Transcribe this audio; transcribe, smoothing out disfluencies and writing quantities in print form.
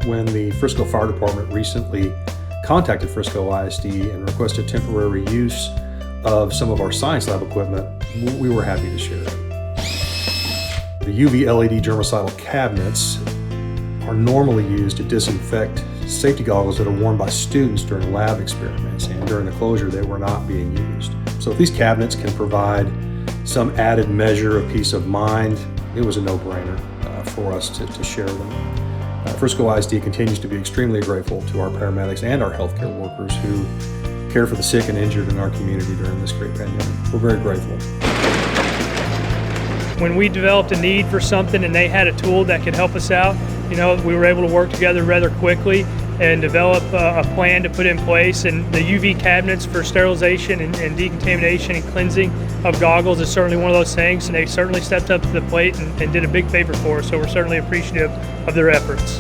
when the Frisco Fire Department recently contacted Frisco ISD and requested temporary use of some of our science lab equipment, we were happy to share it. The UV LED germicidal cabinets are normally used to disinfect safety goggles that are worn by students during lab experiments, and during the closure they were not being used. So if these cabinets can provide some added measure of peace of mind, it was a no-brainer for us to share them. Frisco ISD continues to be extremely grateful to our paramedics and our healthcare workers who care for the sick and injured in our community during this great pandemic. We're very grateful. When we developed a need for something and they had a tool that could help us out, we were able to work together rather quickly and develop a plan to put in place. And the UV cabinets for sterilization and decontamination and cleansing of goggles is certainly one of those things, and they certainly stepped up to the plate and did a big favor for us, so we're certainly appreciative of their efforts.